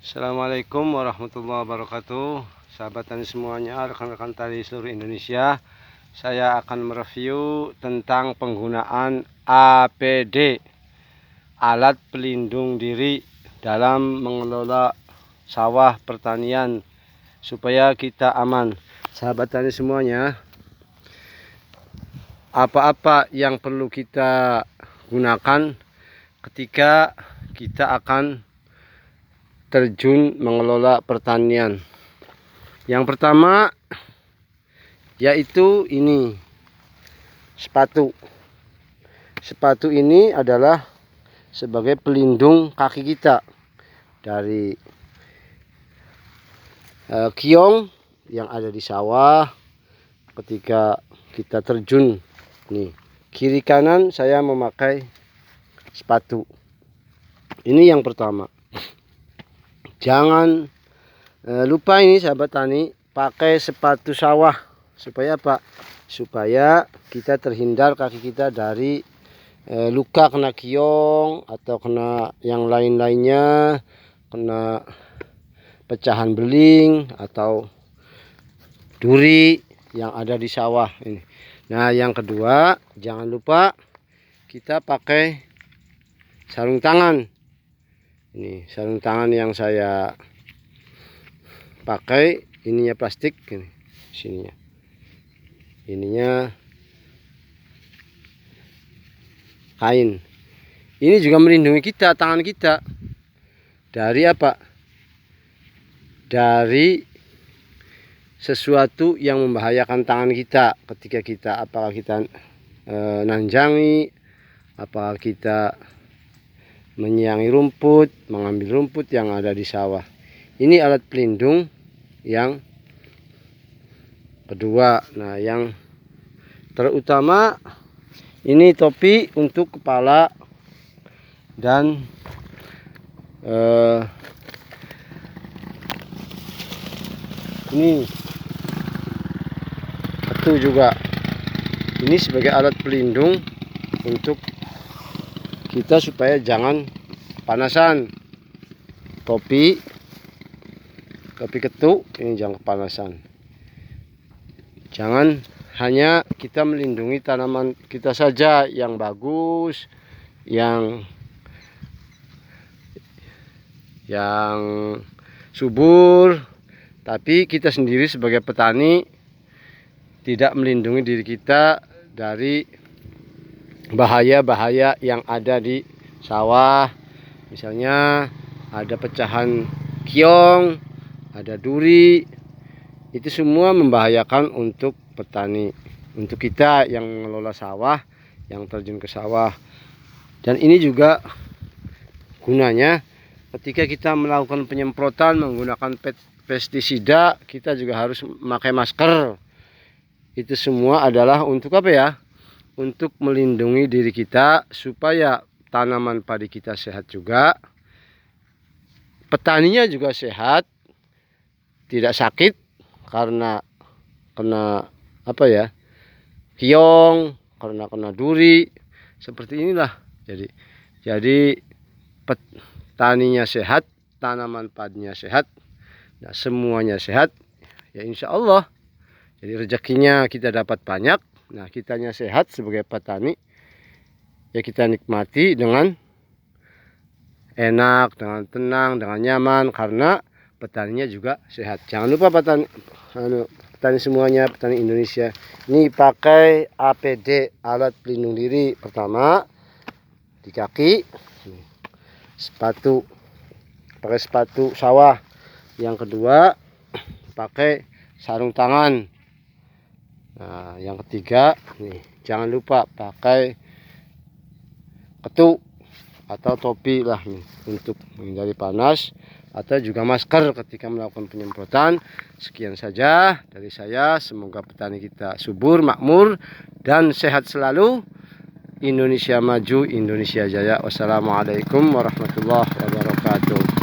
Assalamualaikum warahmatullahi wabarakatuh. Sahabat tani semuanya, rekan-rekan tani seluruh Indonesia, saya akan mereview tentang penggunaan APD, alat pelindung diri, dalam mengelola sawah pertanian supaya kita aman. Sahabat tani semuanya, apa-apa yang perlu kita gunakan ketika kita akan terjun mengelola pertanian. Yang pertama yaitu ini, sepatu. Sepatu ini adalah sebagai pelindung kaki kita dari kiong yang ada di sawah ketika kita terjun. Nih, kiri kanan saya memakai sepatu. Ini yang pertama. Jangan lupa ini sahabat tani, pakai sepatu sawah. Supaya apa? Supaya kita terhindar kaki kita dari luka kena kiong atau kena yang lain-lainnya, kena pecahan beling atau duri yang ada di sawah ini. Nah, yang kedua, jangan lupa kita pakai sarung tangan. Ini sarung tangan yang saya pakai, ininya plastik, ini sininya, ininya kain. Ini juga melindungi kita, tangan kita, dari apa? Dari sesuatu yang membahayakan tangan kita ketika kita, apakah kita nanjangi, apakah kita menyiangi rumput, mengambil rumput yang ada di sawah. Ini alat pelindung yang kedua. Nah, yang terutama ini topi untuk kepala dan ini itu juga. Ini sebagai alat pelindung untuk kita supaya jangan kepanasan. Topi ketuk ini jangan kepanasan. Jangan hanya kita melindungi tanaman kita saja yang bagus, yang subur, tapi kita sendiri sebagai petani tidak melindungi diri kita dari bahaya-bahaya yang ada di sawah. Misalnya ada pecahan kiong, ada duri, itu semua membahayakan untuk petani, untuk kita yang mengelola sawah, yang terjun ke sawah. Dan ini juga gunanya ketika kita melakukan penyemprotan menggunakan pestisida, kita juga harus memakai masker. Itu semua adalah untuk apa ya? Untuk melindungi diri kita supaya tanaman padi kita sehat juga, petaninya juga sehat, tidak sakit karena kena apa ya, kiong, karena kena duri, seperti inilah. Jadi petaninya sehat, tanaman padinya sehat, nah semuanya sehat ya, insya Allah. Jadi rezekinya kita dapat banyak. Nah, kitanya sehat sebagai petani, ya kita nikmati dengan enak, dengan tenang, dengan nyaman, karena petaninya juga sehat. Jangan lupa petani semuanya, petani Indonesia, ini pakai APD, alat pelindung diri. Pertama di kaki, sepatu, pakai sepatu sawah. Yang kedua pakai sarung tangan. Nah, yang ketiga nih, jangan lupa pakai ketuk atau topi lah nih, untuk menghindari panas, atau juga masker ketika melakukan penyemprotan. Sekian saja dari saya, semoga petani kita subur, makmur, dan sehat selalu. Indonesia maju, Indonesia jaya. Wassalamualaikum warahmatullahi wabarakatuh.